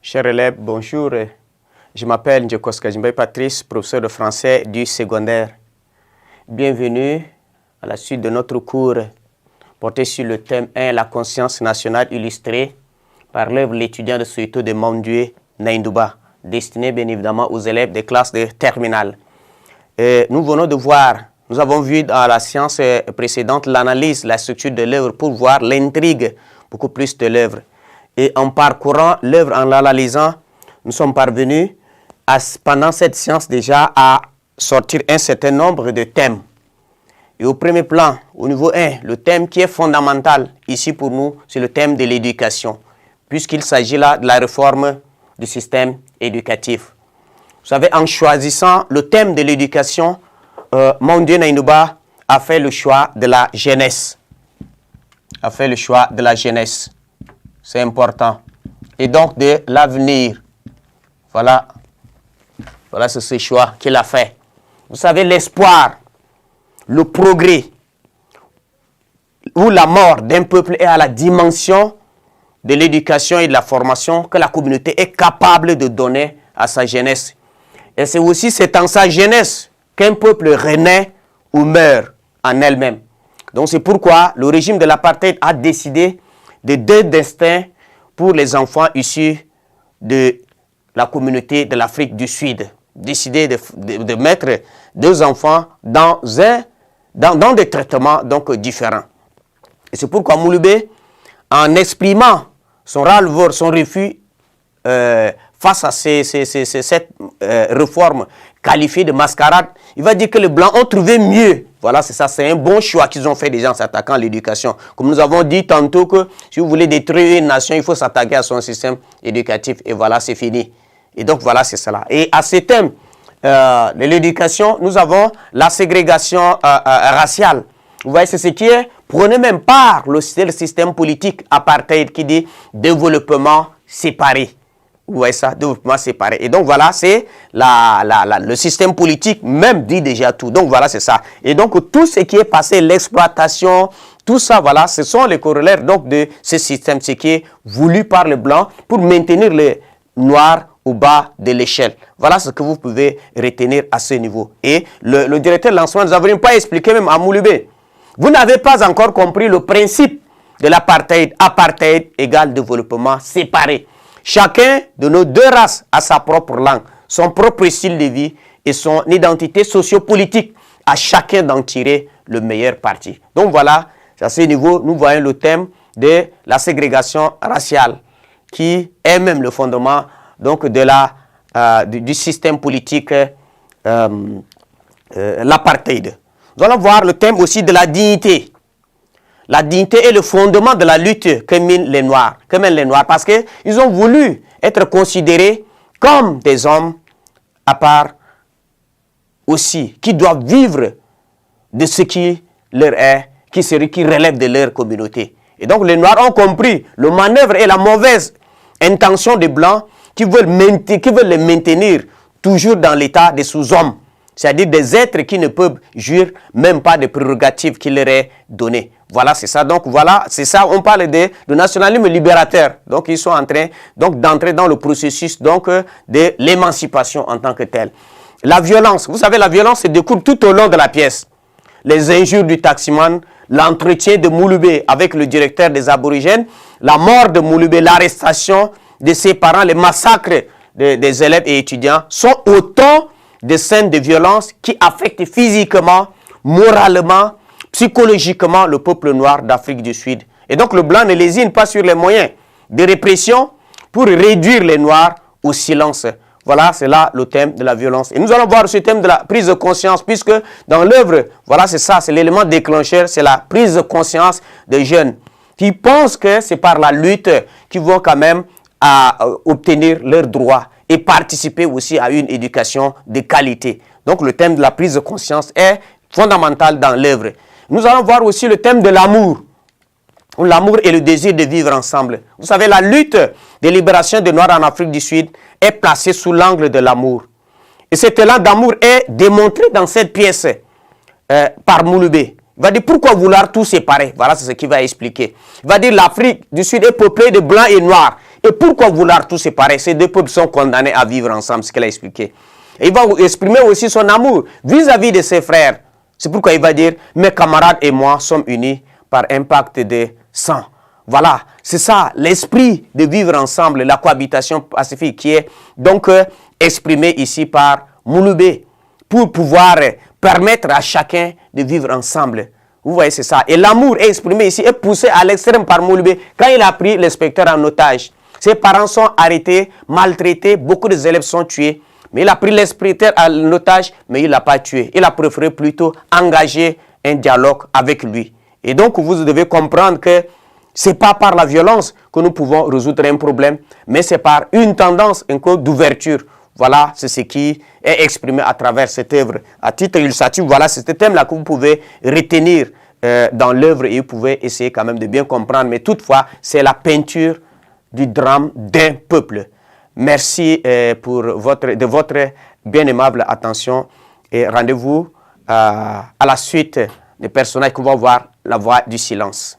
Chers élèves, bonjour. Je m'appelle Ndjekos Kajimbaye Patrice, professeur de français du secondaire. Bienvenue à la suite de notre cours porté sur le thème 1, la conscience nationale illustrée par l'œuvre L'étudiant de Soweto de Mamdoué Naïndouba, destiné bien évidemment aux élèves des classes de terminale. Nous venons de voir, nous avons vu dans la séance précédente l'analyse, la structure de l'œuvre pour voir l'intrigue beaucoup plus de l'œuvre. Et en parcourant l'œuvre, en l'analysant, nous sommes parvenus pendant cette séance déjà à sortir un certain nombre de thèmes. Et au premier plan, au niveau 1, le thème qui est fondamental ici pour nous, c'est le thème de l'éducation, puisqu'il s'agit là de la réforme du système éducatif. Vous savez, en choisissant le thème de l'éducation, Mamdoué Naïndouba a fait le choix de la jeunesse. C'est important. Et donc de l'avenir. Voilà c'est ce choix qu'il a fait. Vous savez, l'espoir, le progrès ou la mort d'un peuple est à la dimension de l'éducation et de la formation que la communauté est capable de donner à sa jeunesse. Et c'est aussi en sa jeunesse qu'un peuple renaît ou meurt en elle-même. Donc c'est pourquoi le régime de l'apartheid a décidé de deux destins pour les enfants issus de la communauté de l'Afrique du Sud. Décider de mettre deux enfants dans des traitements donc différents. Et c'est pourquoi Mouloubé, en exprimant son ras-le-bol, son refus face à cette réforme qualifiée de mascarade, il va dire que les Blancs ont trouvé mieux. Voilà, c'est ça, c'est un bon choix qu'ils ont fait déjà en s'attaquant à l'éducation. Comme nous avons dit tantôt que si vous voulez détruire une nation, il faut s'attaquer à son système éducatif. Et voilà, c'est fini. Et donc voilà, c'est cela. Et à ce thème de l'éducation, nous avons la ségrégation raciale. Vous voyez, c'est ce qui est prôné même par le système politique apartheid qui dit développement séparé. Vous voyez ça, développement séparé. Et donc voilà, c'est le système politique même dit déjà tout. Donc voilà, c'est ça. Et donc tout ce qui est passé, l'exploitation, tout ça, voilà, ce sont les corollaires donc de ce système, ce qui est voulu par les Blancs pour maintenir les Noirs au bas de l'échelle. Voilà ce que vous pouvez retenir à ce niveau. Et le directeur de l'enseignement nous avait pas expliqué même à Mouloubé. Vous n'avez pas encore compris le principe de l'apartheid. Apartheid égale développement séparé. Chacun de nos deux races a sa propre langue, son propre style de vie et son identité sociopolitique. À chacun d'en tirer le meilleur parti. Donc voilà, à ce niveau, nous voyons le thème de la ségrégation raciale qui est même le fondement donc, du système politique, l'apartheid. Nous allons voir le thème aussi de la dignité. La dignité est le fondement de la lutte que mènent les Noirs, parce qu'ils ont voulu être considérés comme des hommes à part aussi, qui doivent vivre de ce qui leur est, qui relève de leur communauté. Et donc les Noirs ont compris le manœuvre et la mauvaise intention des Blancs qui veulent les maintenir toujours dans l'état des sous-hommes, c'est-à-dire des êtres qui ne peuvent jouir même pas des prérogatives qui leur est données. Voilà, c'est ça. Donc voilà, c'est ça. On parle de nationalisme libérateur. Donc ils sont en train d'entrer dans le processus donc de l'émancipation en tant que tel. La violence, vous savez, la violence se découle tout au long de la pièce. Les injures du taximan, l'entretien de Mouloubé avec le directeur des aborigènes, la mort de Mouloubé, l'arrestation de ses parents, les massacres des élèves et étudiants sont autant de scènes de violence qui affectent physiquement, moralement, psychologiquement le peuple noir d'Afrique du Sud. Et donc le Blanc ne lésine pas sur les moyens de répression pour réduire les Noirs au silence. Voilà, c'est là le thème de la violence. Et nous allons voir ce thème de la prise de conscience, puisque dans l'œuvre, voilà, c'est ça, c'est l'élément déclencheur, c'est la prise de conscience des jeunes qui pensent que c'est par la lutte qu'ils vont quand même obtenir leurs droits et participer aussi à une éducation de qualité. Donc le thème de la prise de conscience est fondamental dans l'œuvre. Nous allons voir aussi le thème de l'amour. L'amour et le désir de vivre ensemble. Vous savez, la lutte de libération des Noirs en Afrique du Sud est placée sous l'angle de l'amour. Et cet élan d'amour est démontré dans cette pièce par Mouloubé. Il va dire pourquoi vouloir tout séparer. Voilà, c'est ce qu'il va expliquer. Il va dire l'Afrique du Sud est peuplée de blancs et noirs Et pourquoi vouloir tout séparer? Ces deux peuples sont condamnés à vivre ensemble, ce qu'il a expliqué. Et il va exprimer aussi son amour vis-à-vis de ses frères. C'est pourquoi il va dire, mes camarades et moi sommes unis par un pacte de sang. Voilà, c'est ça, l'esprit de vivre ensemble, la cohabitation pacifique qui est donc exprimée ici par Mouloubé pour pouvoir permettre à chacun de vivre ensemble. Vous voyez, c'est ça. Et l'amour est exprimé ici, est poussé à l'extrême par Mouloubé quand il a pris l'inspecteur en otage. Ses parents sont arrêtés, maltraités, beaucoup d'élèves sont tués. Mais il a pris l'inspecteur en otage, mais il ne l'a pas tué. Il a préféré plutôt engager un dialogue avec lui. Et donc, vous devez comprendre que ce n'est pas par la violence que nous pouvons résoudre un problème, mais c'est par une tendance, un code d'ouverture. Voilà, c'est ce qui est exprimé à travers cette œuvre. À titre illustratif, voilà, c'est ce thème-là que vous pouvez retenir dans l'œuvre et vous pouvez essayer quand même de bien comprendre. Mais toutefois, c'est la peinture du drame d'un peuple. Merci pour de votre bien aimable attention et rendez-vous à la suite des personnages que vous allez voir, la voix du silence.